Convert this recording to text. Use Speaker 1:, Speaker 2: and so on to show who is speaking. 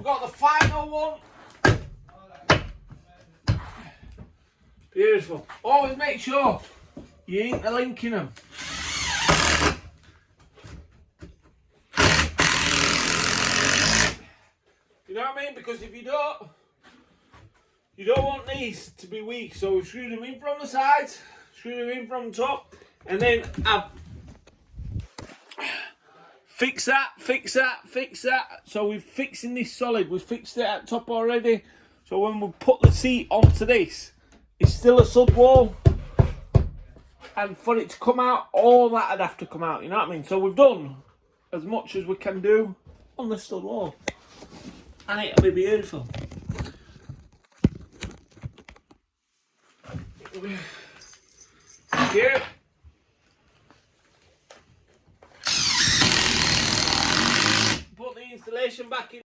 Speaker 1: got the final one. Beautiful. Always make sure you interlinking them. You know what I mean? Because if you don't want these to be weak. So we screw them in from the sides, screw them in from the top, and then fix that. So we're fixing this solid. We fixed it at top already. So when we put the seat onto this, it's still a stud wall. And for it to come out, all that would have to come out. You know what I mean? So we've done as much as we can do on the stud wall. And it'll be beautiful. Here. Put the installation back in.